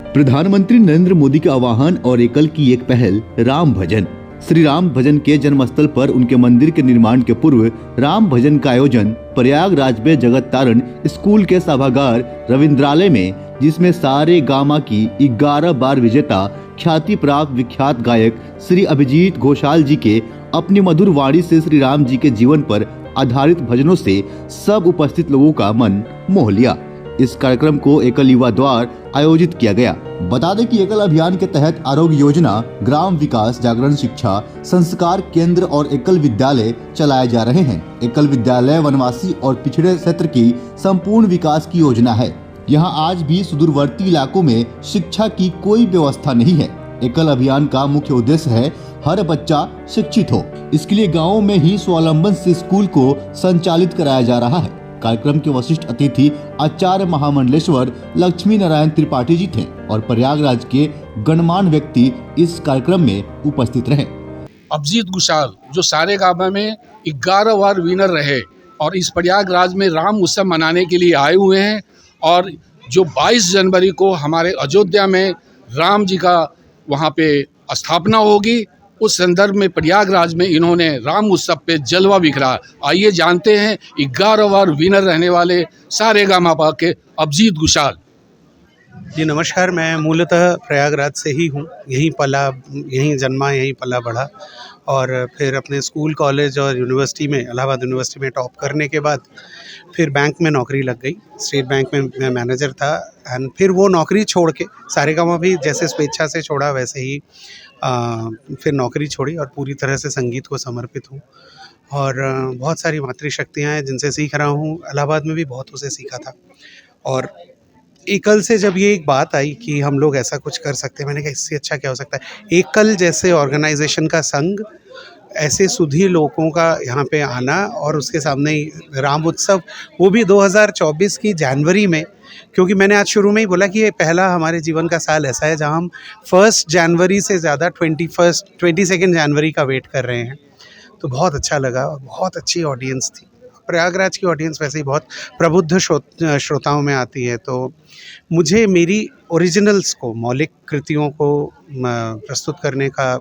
प्रधानमंत्री नरेंद्र मोदी के आह्वान और एकल की एक पहल राम भजन। श्री राम भजन के जन्मस्थल पर उनके मंदिर के निर्माण के पूर्व राम भजन का आयोजन प्रयागराज में जगत तारण स्कूल के सभागार रविंद्रालय में, जिसमें सारे गामा की 11 बार विजेता ख्याति प्राप्त विख्यात गायक श्री अभिजीत घोषाल जी के अपनी मधुर वाणी से श्री राम जी के जीवन पर आधारित भजनों से सब उपस्थित लोगों का मन मोह लिया। इस कार्यक्रम को एकल युवा द्वार आयोजित किया गया। बता दें कि एकल अभियान के तहत आरोग्य योजना, ग्राम विकास, जागरण शिक्षा, संस्कार केंद्र और एकल विद्यालय चलाए जा रहे हैं। एकल विद्यालय वनवासी और पिछड़े क्षेत्र की संपूर्ण विकास की योजना है। यहाँ आज भी सुदूरवर्ती इलाकों में शिक्षा की कोई व्यवस्था नहीं है। एकल अभियान का मुख्य उद्देश्य है हर बच्चा शिक्षित हो। इसके लिए गाँव में ही स्वावलंबन से स्कूल को संचालित कराया जा रहा है। कार्यक्रम के वरिष्ठ अतिथि आचार्य महामंडलेश्वर लक्ष्मी नारायण त्रिपाठी जी थे और प्रयागराज के गणमान्य व्यक्ति इस कार्यक्रम में उपस्थित रहे। अभिजीत घोषाल जो सारे गामा में 11 बार विनर रहे और इस प्रयागराज में राम उत्सव मनाने के लिए आए हुए हैं। और जो 22 जनवरी को हमारे अयोध्या में राम जी का वहाँ पे स्थापना होगी, उस संदर्भ में प्रयागराज में इन्होंने राम उत्सव पे जलवा बिखरा। आइए जानते हैं 11 बार विनर रहने वाले सारे गामा के अभिजीत घोषाल जी। नमस्कार, मैं मूलतः प्रयागराज से ही हूँ। यहीं पला, यहीं जन्मा, यहीं पला बढ़ा और फिर अपने स्कूल, कॉलेज और यूनिवर्सिटी में, इलाहाबाद यूनिवर्सिटी में टॉप करने के बाद फिर बैंक में नौकरी लग गई। स्टेट बैंक में मैं मैनेजर था एंड फिर वो नौकरी छोड़ के सारेगामा भी जैसे स्वेच्छा से छोड़ा, वैसे ही फिर नौकरी छोड़ी और पूरी तरह से संगीत को समर्पित हूँ। और बहुत सारी मातृशक्तियाँ हैं जिनसे सीख रहा हूँ। इलाहाबाद में भी बहुतों से सीखा था और एकल से जब ये एक बात आई कि हम लोग ऐसा कुछ कर सकते हैं, मैंने कहा इससे अच्छा क्या हो सकता है। एकल जैसे ऑर्गेनाइजेशन का संग, ऐसे सुधी लोगों का यहाँ पे आना और उसके सामने ही राम उत्सव, वो भी 2024 की जनवरी में, क्योंकि मैंने आज शुरू में ही बोला कि ये पहला हमारे जीवन का साल ऐसा है जहाँ हम 1 जनवरी से ज़्यादा 22 जनवरी का वेट कर रहे हैं। तो बहुत अच्छा लगा और बहुत अच्छी ऑडियंस थी। प्रयागराज की ऑडियंस वैसे ही बहुत प्रबुद्ध श्रोताओं में आती है। तो मुझे मेरी ओरिजिनल्स को, मौलिक कृतियों को प्रस्तुत करने का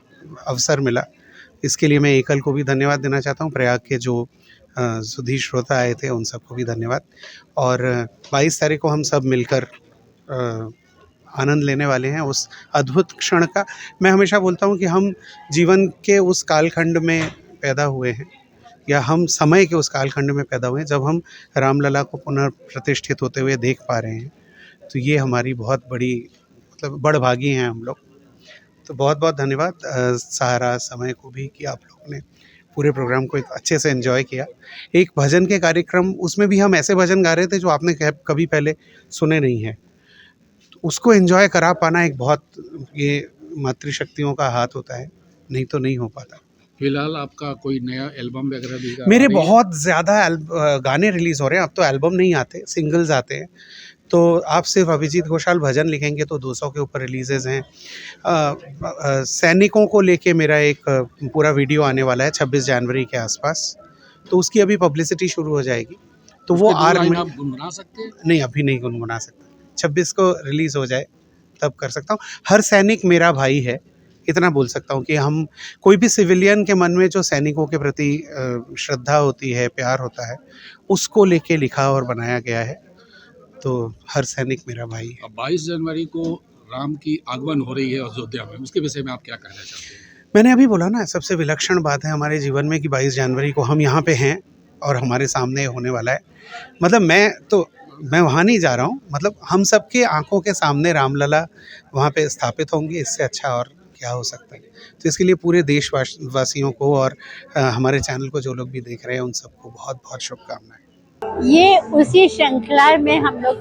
अवसर मिला। इसके लिए मैं एकल को भी धन्यवाद देना चाहता हूँ। प्रयाग के जो सुधी श्रोता आए थे उन सबको भी धन्यवाद। और 22 तारीख को हम सब मिलकर आनंद लेने वाले हैं उस अद्भुत क्षण का। मैं हमेशा बोलता हूँ कि हम जीवन के उस कालखंड में पैदा हुए हैं, या हम समय के उस कालखंड में पैदा हुए हैं जब हम रामलला को पुनर्प्रतिष्ठित होते हुए देख पा रहे हैं। तो ये हमारी बहुत बड़ी, मतलब बड़भागी हैं हम लोग। तो बहुत बहुत धन्यवाद सहारा समय को भी कि आप लोगों ने पूरे प्रोग्राम को अच्छे से एंजॉय किया। एक भजन के कार्यक्रम, उसमें भी हम ऐसे भजन गा रहे थे जो आपने कभी पहले सुने नहीं हैं। तो उसको एंजॉय करा पाना एक बहुत, ये मातृशक्तियों का हाथ होता है, नहीं तो नहीं हो पाता। फिलहाल आपका कोई नया एल्बम वगैरह भी? मेरे बहुत ज़्यादा गाने रिलीज़ हो रहे हैं। अब तो एल्बम नहीं आते, सिंगल्स आते हैं। तो आप सिर्फ अभिजीत घोषाल भजन लिखेंगे तो 200 के ऊपर रिलीजेज हैं। सैनिकों को लेके मेरा एक पूरा वीडियो आने वाला है 26 जनवरी के आसपास। तो उसकी अभी पब्लिसिटी शुरू हो जाएगी। तो वो आर्मी आप गुनगुना सकते हैं? नहीं, अभी नहीं गुनगुना सकता। 26 को रिलीज़ हो जाए तब कर सकता हूँ। हर सैनिक मेरा भाई है, इतना बोल सकता हूँ कि हम, कोई भी सिविलियन के मन में जो सैनिकों के प्रति श्रद्धा होती है, प्यार होता है, उसको लेके लिखा और बनाया गया है। तो हर सैनिक मेरा भाई है। अब 22 जनवरी को राम की आगमन हो रही है अयोध्या में, उसके विषय में आप क्या कहना चाहते हैं? मैंने अभी बोला ना, सबसे विलक्षण बात है हमारे जीवन में कि 22 जनवरी को हम यहाँ पे हैं और हमारे सामने होने वाला है। मतलब मैं वहाँ नहीं जा रहा हूँ, मतलब हम सबके आंखों के सामने रामलला वहाँ पे स्थापित होंगे। इससे अच्छा और क्या हो सकता है। तो इसके लिए पूरे देशवासियों को और हमारे चैनल को जो लोग भी देख रहे हैं उन सबको बहुत बहुत शुभकामनाएं। ये उसी श्रृंखला में हम लोग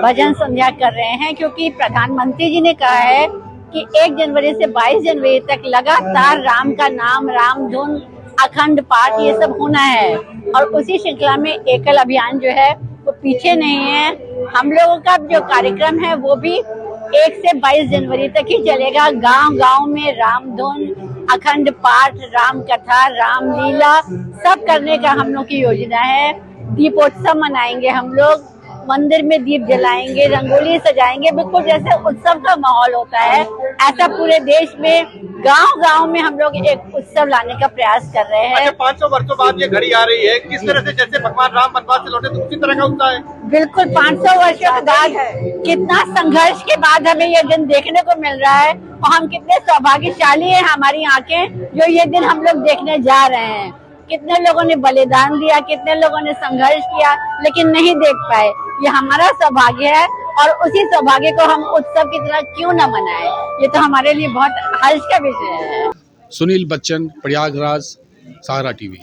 भजन संध्या कर रहे हैं, क्योंकि प्रधानमंत्री जी ने कहा है कि 1 जनवरी से 22 जनवरी तक लगातार राम का नाम, राम धुन, अखंड पाठ, ये सब होना है। और उसी श्रृंखला में एकल अभियान जो है वो पीछे नहीं है। हम लोगों का जो कार्यक्रम है वो भी 1 से 22 जनवरी तक ही चलेगा। गांव गांव में राम धुन, अखंड पाठ, राम कथा, राम लीला सब करने का हम लोग की योजना है। दीपोत्सव मनाएंगे हम लोग, मंदिर में दीप जलाएंगे, रंगोली सजाएंगे, बिल्कुल जैसे उत्सव का माहौल होता है ऐसा पूरे देश में गांव-गांव में हम लोग एक उत्सव लाने का प्रयास कर रहे हैं। अच्छा, 500 वर्षों बाद ये घड़ी आ रही है, किस तरह से जैसे भगवान राम वनवास से लौटे तो उसी तरह का उत्साह है? बिल्कुल 500 वर्षों के बाद कितना संघर्ष के बाद हमें ये दिन देखने को मिल रहा है और हम कितने सौभाग्यशाली हैं, हमारी आंखें जो ये दिन हम लोग देखने जा रहे हैं। कितने लोगों ने बलिदान दिया, कितने लोगों ने संघर्ष किया, लेकिन नहीं देख पाए। ये हमारा सौभाग्य है और उसी सौभाग्य को हम उत्सव की तरह क्यों न मनाएं? ये तो हमारे लिए बहुत हर्ष का विषय है। सुनील बच्चन, प्रयागराज, सहारा टीवी।